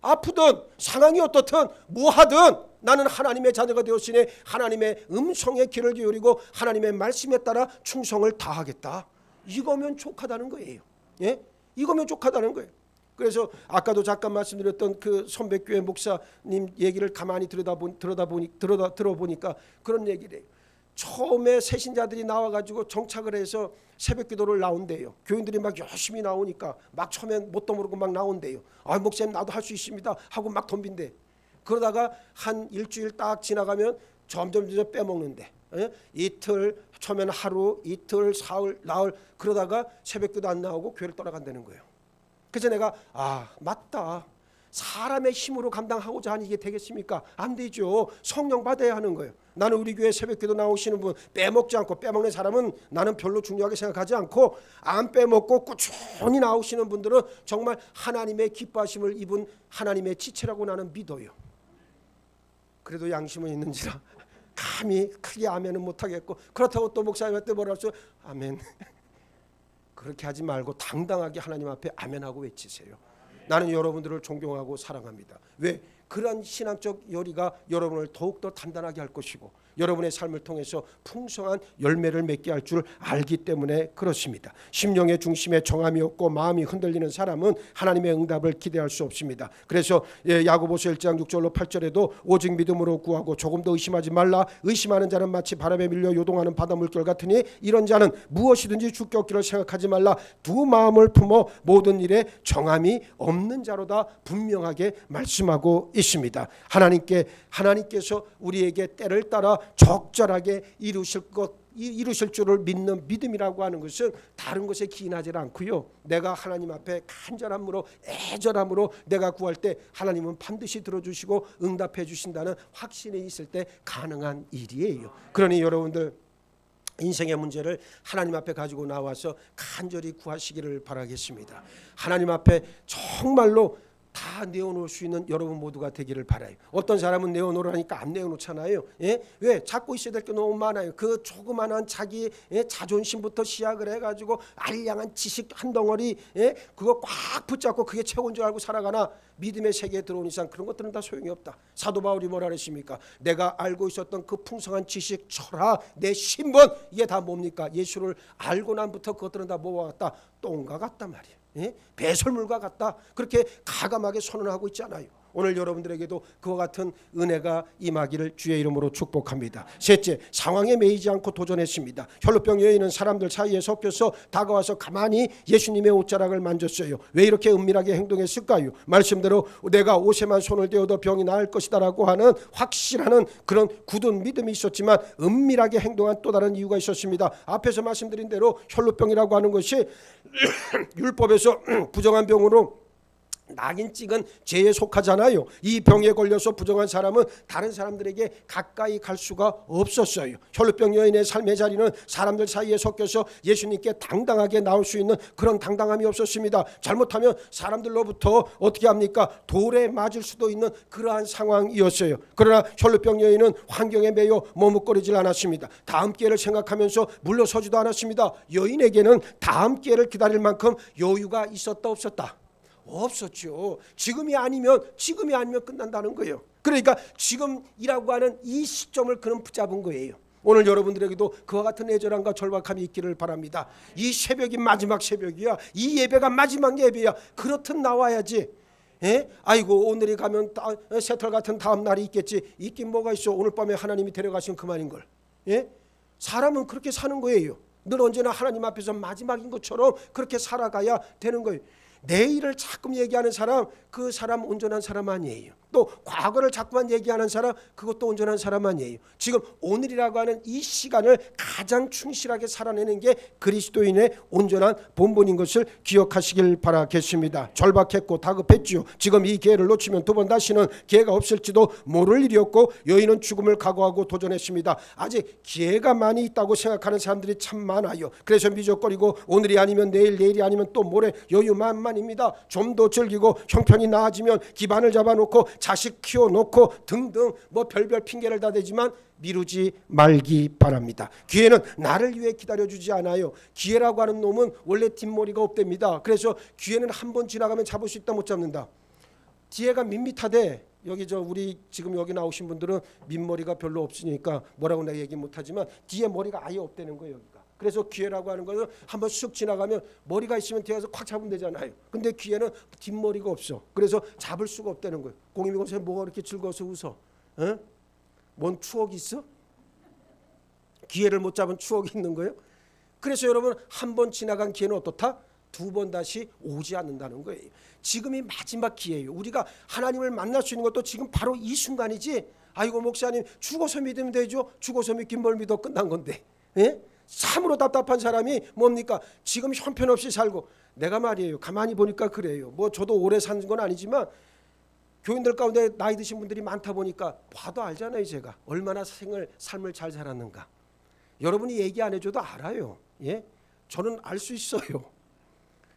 아프든 상황이 어떻든 뭐 하든 나는 하나님의 자녀가 되었으니 하나님의 음성에 귀를 기울이고 하나님의 말씀에 따라 충성을 다하겠다. 이거면 족하다는 거예요. 예? 이거면 족하다는 거예요. 그래서 아까도 잠깐 말씀드렸던 그 선백교회 목사님 얘기를 가만히 들어보니까 그런 얘기를 해요. 처음에 새신자들이 나와가지고 정착을 해서 새벽기도를 나온대요. 교인들이 막 열심히 나오니까 막 처음엔 뭣도 모르고 막 나온대요. 아 목사님 나도 할 수 있습니다 하고 막 덤빈대. 그러다가 한 일주일 딱 지나가면 점점 빼먹는데, 예? 이틀, 처음에는 하루, 이틀, 사흘, 나흘, 그러다가 새벽기도 안 나오고 교회를 떠나간다는 거예요. 그래서 내가 맞다. 사람의 힘으로 감당하고자 하니 이게 되겠습니까? 안 되죠. 성령 받아야 하는 거예요. 나는 우리 교회 새벽기도 나오시는 분 빼먹지 않고, 빼먹는 사람은 나는 별로 중요하게 생각하지 않고, 안 빼먹고 꾸준히 나오시는 분들은 정말 하나님의 기뻐하심을 입은 하나님의 지체라고 나는 믿어요. 그래도 양심은 있는지라 감히 크게 아멘은 못하겠고, 그렇다고 또 목사님한테 뭐라 하죠? 아멘. 그렇게 하지 말고 당당하게 하나님 앞에 아멘하고 외치세요. 나는 여러분들을 존경하고 사랑합니다. 왜? 그러한 신앙적 열의가 여러분을 더욱더 단단하게 할 것이고 여러분의 삶을 통해서 풍성한 열매를 맺게 할 줄 알기 때문에 그렇습니다. 심령의 중심에 정함이 없고 마음이 흔들리는 사람은 하나님의 응답을 기대할 수 없습니다. 그래서 야고보서 1장 6절로 8절에도 오직 믿음으로 구하고 조금 더 의심하지 말라. 의심하는 자는 마치 바람에 밀려 요동하는 바다 물결 같으니 이런 자는 무엇이든지 주께 얻기를 생각하지 말라. 두 마음을 품어 모든 일에 정함이 없는 자로다 분명하게 말씀하고 있습니다. 하나님께서 우리에게 때를 따라 적절하게 이루실 줄을 믿는 믿음이라고 하는 것은 다른 것에 기인하지 않고요. 내가 하나님 앞에 간절함으로 애절함으로 내가 구할 때 하나님은 반드시 들어주시고 응답해 주신다는 확신이 있을 때 가능한 일이에요. 그러니 여러분들 인생의 문제를 하나님 앞에 가지고 나와서 간절히 구하시기를 바라겠습니다. 하나님 앞에 정말로 다 내어놓을 수 있는 여러분 모두가 되기를 바라요. 어떤 사람은 내어놓으라니까 안 내어놓잖아요. 예? 왜? 잡고 있어야 될 게 너무 많아요. 그 조그만한 자기 자존심부터 시작을 해가지고 알량한 지식 한 덩어리, 그거 꽉 붙잡고 그게 최고인 줄 알고 살아가나 믿음의 세계에 들어온 이상 그런 것들은 다 소용이 없다. 사도 바울이 뭐라 그랬습니까? 내가 알고 있었던 그 풍성한 지식, 철학, 내 신분, 이게 다 뭡니까? 예수를 알고 난부터 그것들은 다 뭐와 같다? 똥과 같단 말이에요. 배설물과 같다. 그렇게 가감하게 선언하고 있지 않아요. 오늘 여러분들에게도 그와 같은 은혜가 임하기를 주의 이름으로 축복합니다. 셋째, 상황에 매이지 않고 도전했습니다. 혈루병 여인은 사람들 사이에 섞여서 다가와서 가만히 예수님의 옷자락을 만졌어요. 왜 이렇게 은밀하게 행동했을까요? 말씀대로 내가 옷에만 손을 대어도 병이 나을 것이다라고 하는 확실한 그런 굳은 믿음이 있었지만 은밀하게 행동한 또 다른 이유가 있었습니다. 앞에서 말씀드린 대로 혈루병이라고 하는 것이 율법에서 부정한 병으로 낙인 찍은 죄에 속하잖아요. 이 병에 걸려서 부정한 사람은 다른 사람들에게 가까이 갈 수가 없었어요. 혈루병 여인의 삶의 자리는 사람들 사이에 섞여서 예수님께 당당하게 나올 수 있는 그런 당당함이 없었습니다. 잘못하면 사람들로부터 어떻게 합니까? 돌에 맞을 수도 있는 그러한 상황이었어요. 그러나 혈루병 여인은 환경에 매여 머뭇거리질 않았습니다. 다음 기회를 생각하면서 물러서지도 않았습니다. 여인에게는 다음 기회를 기다릴 만큼 여유가 있었다 없었다? 없었죠. 지금이 아니면 끝난다는 거예요. 그러니까 지금이라고 하는 이 시점을 그는 붙잡은 거예요. 오늘 여러분들에게도 그와 같은 애절함과 절박함이 있기를 바랍니다. 이 새벽이 마지막 새벽이야. 이 예배가 마지막 예배야. 그렇듯 나와야지. 아이고 오늘이 가면 새털 같은 다음 날이 있겠지. 있긴 뭐가 있어. 오늘 밤에 하나님이 데려가시면 그만인걸. 사람은 그렇게 사는 거예요. 늘 언제나 하나님 앞에서 마지막인 것처럼 그렇게 살아가야 되는 거예요. 내일을 자꾸 얘기하는 사람, 그 사람 온전한 사람 아니에요. 또 과거를 자꾸만 얘기하는 사람, 그것도 온전한 사람 아니에요. 지금 오늘이라고 하는 이 시간을 가장 충실하게 살아내는 게 그리스도인의 온전한 본분인 것을 기억하시길 바라겠습니다. 절박했고 다급했지요. 지금 이 기회를 놓치면 두 번 다시는 기회가 없을지도 모를 일이었고 여인은 죽음을 각오하고 도전했습니다. 아직 기회가 많이 있다고 생각하는 사람들이 참 많아요. 그래서 미적거리고 오늘이 아니면 내일, 내일이 아니면 또 모레 여유만만입니다. 좀 더 즐기고 형편이 나아지면 기반을 잡아놓고 자식 키워놓고 등등 뭐 별별 핑계를 다 대지만 미루지 말기 바랍니다. 기회는 나를 위해 기다려주지 않아요. 기회라고 하는 놈은 원래 뒷머리가 없답니다. 그래서 기회는 한 번 지나가면 잡을 수 있다 못 잡는다. 뒤에가 밋밋하대. 여기 우리 지금 여기 나오신 분들은 밑머리가 별로 없으니까 뭐라고 내가 얘기 못하지만 뒤에 머리가 아예 없다는 거예요. 여기가. 그래서 기회라고 하는 것은 한번 쑥 지나가면 머리가 있으면 뒤에서 콱 잡으면 되잖아요. 근데 기회는 뒷머리가 없어. 그래서 잡을 수가 없다는 거예요. 공임이 선생 뭐가 그렇게 즐거워서 웃어? 어? 뭔 추억이 있어? 기회를 못 잡은 추억이 있는 거예요? 그래서 여러분 한 번 지나간 기회는 어떻다? 두 번 다시 오지 않는다는 거예요. 지금이 마지막 기회예요. 우리가 하나님을 만날 수 있는 것도 지금 바로 이 순간이지. 아이고 목사님 죽어서 믿으면 되죠. 죽어서 믿긴 뭘 믿어 끝난 건데. 예? 참으로 답답한 사람이 뭡니까? 지금 형편없이 살고. 내가 말이에요. 가만히 보니까 그래요. 뭐 저도 오래 산 건 아니지만 교인들 가운데 나이 드신 분들이 많다 보니까 봐도 알잖아요. 제가 얼마나 삶을 잘 살았는가. 여러분이 얘기 안 해줘도 알아요. 예? 저는 알 수 있어요.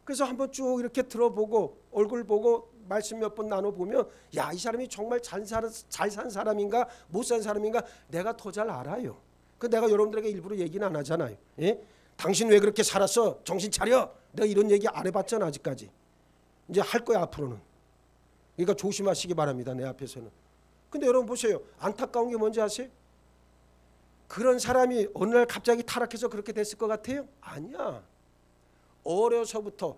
그래서 한번 쭉 이렇게 들어보고 얼굴 보고 말씀 몇 번 나눠보면 야, 이 사람이 정말 잘 산 사람인가 못 산 사람인가 내가 더 잘 알아요. 그 내가 여러분들에게 일부러 얘기는 안 하잖아요. 예? 당신 왜 그렇게 살았어? 정신 차려. 내가 이런 얘기 안 해봤잖아 아직까지. 이제 할 거야 앞으로는. 그러니까 조심하시기 바랍니다. 내 앞에서는. 근데 여러분 보세요. 안타까운 게 뭔지 아세요? 그런 사람이 어느 날 갑자기 타락해서 그렇게 됐을 것 같아요? 아니야. 어려서부터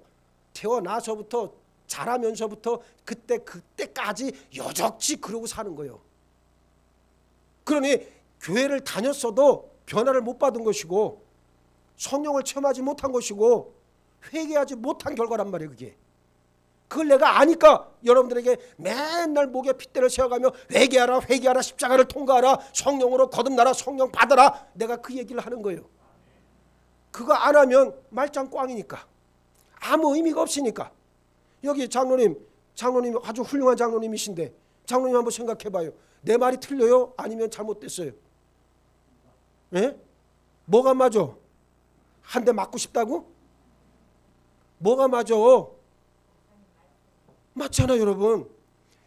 태어나서부터 자라면서부터 그때까지 여적지 그러고 사는 거예요. 그러니 교회를 다녔어도 변화를 못 받은 것이고 성령을 체험하지 못한 것이고 회개하지 못한 결과란 말이에요. 그게. 그걸 내가 아니까 여러분들에게 맨날 목에 핏대를 세워가며 회개하라 회개하라 십자가를 통과하라 성령으로 거듭나라 성령 받아라 내가 그 얘기를 하는 거예요. 그거 안 하면 말짱 꽝이니까 아무 의미가 없으니까. 여기 장로님 아주 훌륭한 장로님이신데 장로님 한번 생각해봐요. 내 말이 틀려요? 아니면 잘못됐어요? 예? 뭐가 맞아? 한 대 맞고 싶다고? 뭐가 맞아? 맞잖아 여러분.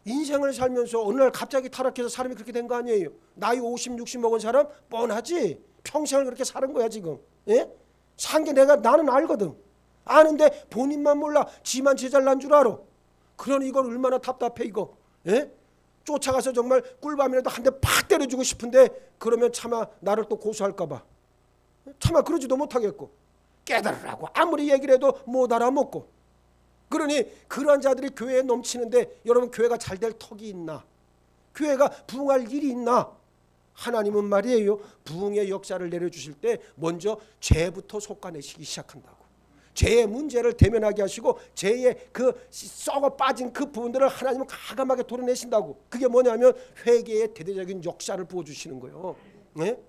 인생을 살면서 어느 날 갑자기 타락해서 사람이 그렇게 된 거 아니에요. 나이 50, 60 먹은 사람 뻔하지. 평생을 그렇게 사는 거야 지금. 예? 산 게 나는 알거든. 아는데 본인만 몰라. 지만 제잘난 줄 알아. 그러니 이건 얼마나 답답해 이거. 예? 쫓아가서 정말 꿀밤이라도 한 대 팍 때려주고 싶은데 그러면 차마 나를 또 고소할까 봐. 차마 그러지도 못하겠고 깨달으라고 아무리 얘기를 해도 못 알아먹고. 그러니 그러한 자들이 교회에 넘치는데 여러분 교회가 잘 될 턱이 있나? 교회가 부흥할 일이 있나? 하나님은 말이에요. 부흥의 역사를 내려주실 때 먼저 죄부터 솎아내시기 시작한다고. 죄의 문제를 대면하게 하시고 죄의 그 썩어 빠진 그 부분들을 하나님은 가감하게 도려내신다고. 그게 뭐냐면 회개의 대대적인 역사를 부어주시는 거예요. 네?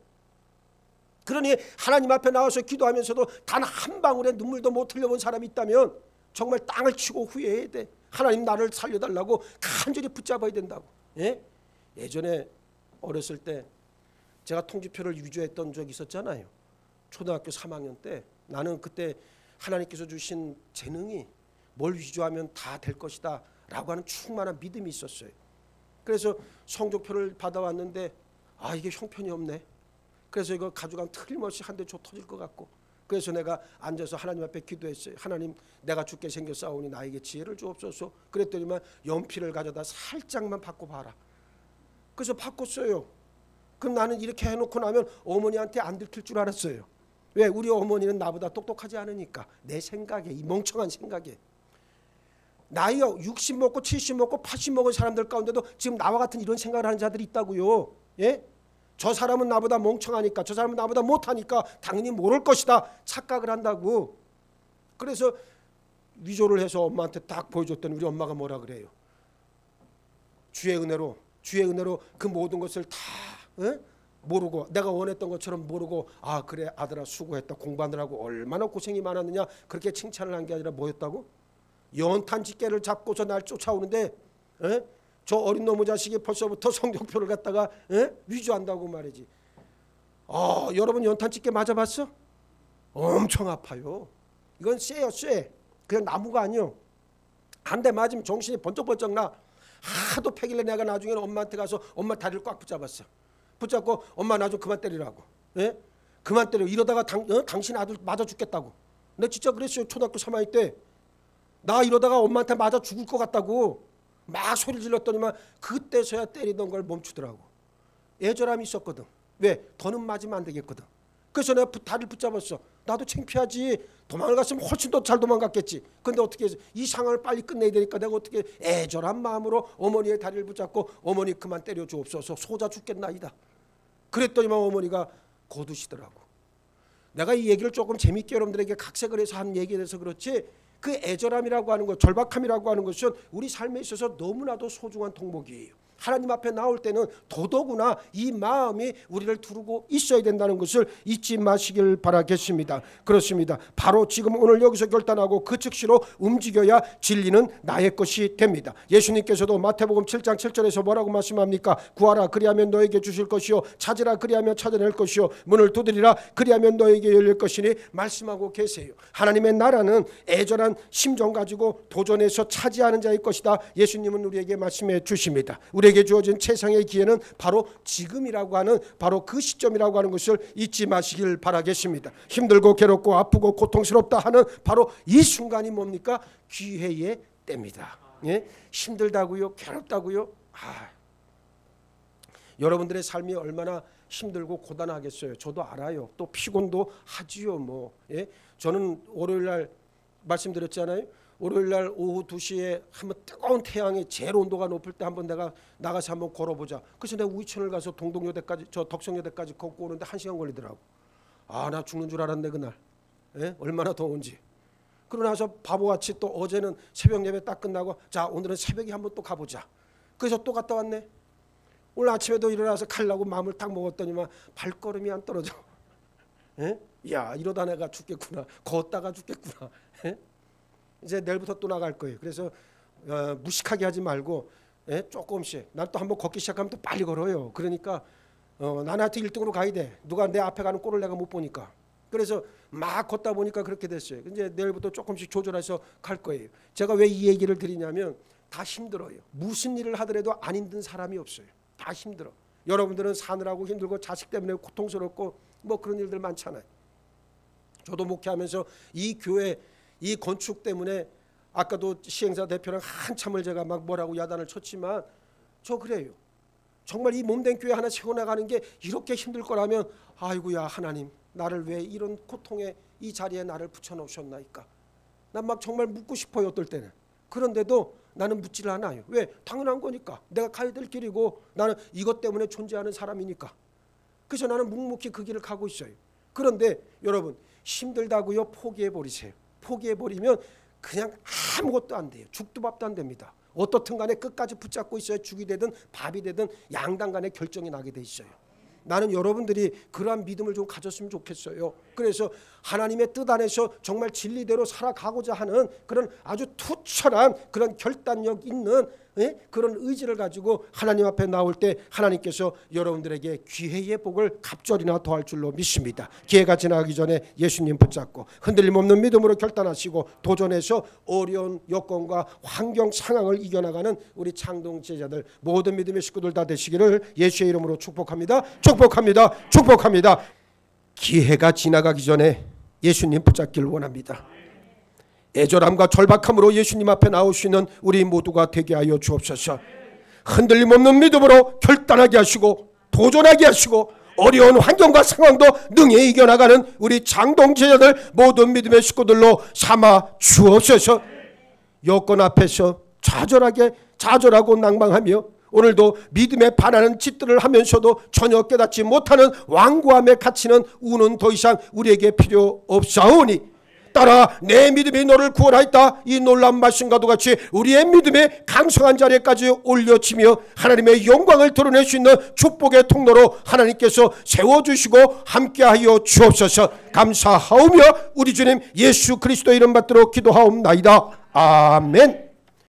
그러니 하나님 앞에 나와서 기도하면서도 단 한 방울의 눈물도 못 흘려본 사람이 있다면 정말 땅을 치고 후회해야 돼. 하나님 나를 살려달라고 간절히 붙잡아야 된다고. 예? 예전에 어렸을 때 제가 통지표를 위조했던 적이 있었잖아요. 초등학교 3학년 때. 나는 그때 하나님께서 주신 재능이 뭘 위조하면 다 될 것이다 라고 하는 충만한 믿음이 있었어요. 그래서 성적표를 받아왔는데 아 이게 형편이 없네. 그래서 이거 가져가면 틀림없이 한 대 줘 터질 것 같고 그래서 내가 앉아서 하나님 앞에 기도했어요. 하나님 내가 죽게 생겼사오니 나에게 지혜를 주옵소서. 그랬더니만 연필을 가져다 살짝만 바꿔봐라. 그래서 바꿨어요. 그럼 나는 이렇게 해놓고 나면 어머니한테 안 들킬 줄 알았어요. 왜? 우리 어머니는 나보다 똑똑하지 않으니까. 내 생각에 이 멍청한 생각에. 나이가 60 먹고 70 먹고 80 먹은 사람들 가운데도 지금 나와 같은 이런 생각을 하는 자들이 있다고요. 예? 저 사람은 나보다 멍청하니까 저 사람은 나보다 못하니까 당연히 모를 것이다 착각을 한다고. 그래서 위조를 해서 엄마한테 딱 보여줬더니 우리 엄마가 뭐라 그래요? 주의 은혜로 그 모든 것을 다 모르고 내가 원했던 것처럼 모르고 아 그래 아들아 수고했다 공부하느라고 얼마나 고생이 많았느냐 그렇게 칭찬을 한 게 아니라 뭐였다고? 연탄 집게를 잡고서 날 쫓아오는데 저 어린 놈의 자식이 벌써부터 성적표를 갖다가 위조한다고 말이지. 여러분 연탄 집게 맞아봤어? 엄청 아파요. 이건 쇠요 쇠. 그냥 나무가 아니요. 한 대 맞으면 정신이 번쩍번쩍 나. 하도 패길래 내가 나중에는 엄마한테 가서 엄마 다리를 꽉 붙잡았어. 붙잡고 엄마 나 좀 그만 때리라고. 그만 때려. 이러다가 당신 아들 맞아 죽겠다고. 내가 진짜 그랬어요. 초등학교 3학년 때. 나 이러다가 엄마한테 맞아 죽을 것 같다고 막 소리 질렀더니만 그때서야 때리던 걸 멈추더라고. 애절함이 있었거든. 왜? 더는 맞으면 안 되겠거든. 그래서 내가 다리를 붙잡았어. 나도 창피하지. 도망을 갔으면 훨씬 더 잘 도망갔겠지. 근데 어떻게 해서 이 상황을 빨리 끝내야 되니까 내가 어떻게 애절한 마음으로 어머니의 다리를 붙잡고 어머니 그만 때려 주옵소서 소자 죽겠나이다. 그랬더니만 어머니가 거두시더라고. 내가 이 얘기를 조금 재밌게 여러분들에게 각색을 해서 한 얘기에 대해서 그렇지 그 애절함이라고 하는 것, 절박함이라고 하는 것은 우리 삶에 있어서 너무나도 소중한 덕목이에요. 하나님 앞에 나올 때는 더더구나 이 마음이 우리를 두르고 있어야 된다는 것을 잊지 마시길 바라겠습니다. 그렇습니다. 바로 지금 오늘 여기서 결단하고 그 즉시로 움직여야 진리는 나의 것이 됩니다. 예수님께서도 마태복음 7장 7절에서 뭐라고 말씀합니까? 구하라 그리하면 너에게 주실 것이요 찾으라 그리하면 찾아낼 것이요 문을 두드리라 그리하면 너에게 열릴 것이니 말씀하고 계세요. 하나님의 나라는 애절한 심정 가지고 도전해서 차지하는 자의 것이다. 예수님은 우리에게 말씀해 주십니다. 우리에게 주어진 최상의 기회는 바로 지금이라고 하는 바로 그 시점이라고 하는 것을 잊지 마시길 바라겠습니다. 힘들고 괴롭고 아프고 고통스럽다 하는 바로 이 순간이 뭡니까? 기회의 때입니다. 힘들다고요? 괴롭다고요? 여러분들의 삶이 얼마나 힘들고 고단하겠어요. 저도 알아요. 또 피곤도 하지요. 저는 월요일날 말씀드렸잖아요. 월요일날 오후 2시에 한번 뜨거운 태양이 제일 온도가 높을 때 한번 내가 나가서 한번 걸어보자. 그래서 내가 우이천을 가서 동덕여대까지 저 덕성여대까지 걷고 오는데 1시간 걸리더라고. 나 죽는 줄 알았네 그날. 얼마나 더운지. 그러고 나서 바보같이 또 어제는 새벽 예배 딱 끝나고 자 오늘은 새벽에 한번 또 가보자. 그래서 또 갔다 왔네. 오늘 아침에도 일어나서 가려고 마음을 딱 먹었더니만 발걸음이 안 떨어져. 야 이러다 내가 죽겠구나. 걷다가 죽겠구나. 이제 내일부터 또 나갈 거예요. 그래서 무식하게 하지 말고 조금씩. 난 또 한번 걷기 시작하면 또 빨리 걸어요. 그러니까 나한테 1등으로 가야 돼. 누가 내 앞에 가는 꼴을 내가 못 보니까. 그래서 막 걷다 보니까 그렇게 됐어요. 이제 내일부터 조금씩 조절해서 갈 거예요. 제가 왜 이 얘기를 드리냐면 다 힘들어요. 무슨 일을 하더라도 안 힘든 사람이 없어요. 다 힘들어. 여러분들은 사느라고 힘들고 자식 때문에 고통스럽고 뭐 그런 일들 많잖아요. 저도 목회하면서 이 교회 이 건축 때문에 아까도 시행사 대표랑 한참을 제가 막 뭐라고 야단을 쳤지만 저 그래요. 정말 이 몸된 교회 하나 세워나가는 게 이렇게 힘들 거라면 아이고야 하나님 나를 왜 이런 고통의 이 자리에 나를 붙여놓으셨나이까. 난 막 정말 묻고 싶어요 어떨 때는. 그런데도 나는 묻지를 않아요. 왜? 당연한 거니까. 내가 가야 될 길이고 나는 이것 때문에 존재하는 사람이니까. 그래서 나는 묵묵히 그 길을 가고 있어요. 그런데 여러분 힘들다고요? 포기해버리세요. 포기해버리면 그냥 아무것도 안 돼요. 죽도 밥도 안 됩니다. 어떻든 간에 끝까지 붙잡고 있어야 죽이 되든 밥이 되든 양당 간에 결정이 나게 돼 있어요. 나는 여러분들이 그러한 믿음을 좀 가졌으면 좋겠어요. 그래서 하나님의 뜻 안에서 정말 진리대로 살아가고자 하는 그런 아주 투철한 그런 결단력 있는 그런 의지를 가지고 하나님 앞에 나올 때 하나님께서 여러분들에게 기회의 복을 갑절이나 더할 줄로 믿습니다. 기회가 지나가기 전에 예수님 붙잡고 흔들림 없는 믿음으로 결단하시고 도전해서 어려운 여건과 환경 상황을 이겨나가는 우리 창동 제자들 모든 믿음의 식구들 다 되시기를 예수의 이름으로 축복합니다. 축복합니다. 축복합니다. 기회가 지나가기 전에 예수님 붙잡기를 원합니다. 애절함과 절박함으로 예수님 앞에 나올 수 있는 우리 모두가 되게 하여 주옵소서. 흔들림 없는 믿음으로 결단하게 하시고 도전하게 하시고 어려운 환경과 상황도 능히 이겨나가는 우리 장동 제자들 모든 믿음의 식구들로 삼아 주옵소서. 여건 앞에서 좌절하고 낭망하며 오늘도 믿음에 반하는 짓들을 하면서도 전혀 깨닫지 못하는 완고함에 갇히는 우는 더 이상 우리에게 필요 없사오니 따라 내 믿음이 너를 구원하였다, 이 놀라운 말씀과도 같이 우리의 믿음의 강성한 자리에까지 올려치며 하나님의 영광을 드러낼 수 있는 축복의 통로로 하나님께서 세워주시고 함께하여 주옵소서. 감사하오며 우리 주님 예수 그리스도 이름 받들어 기도하옵나이다. 아멘.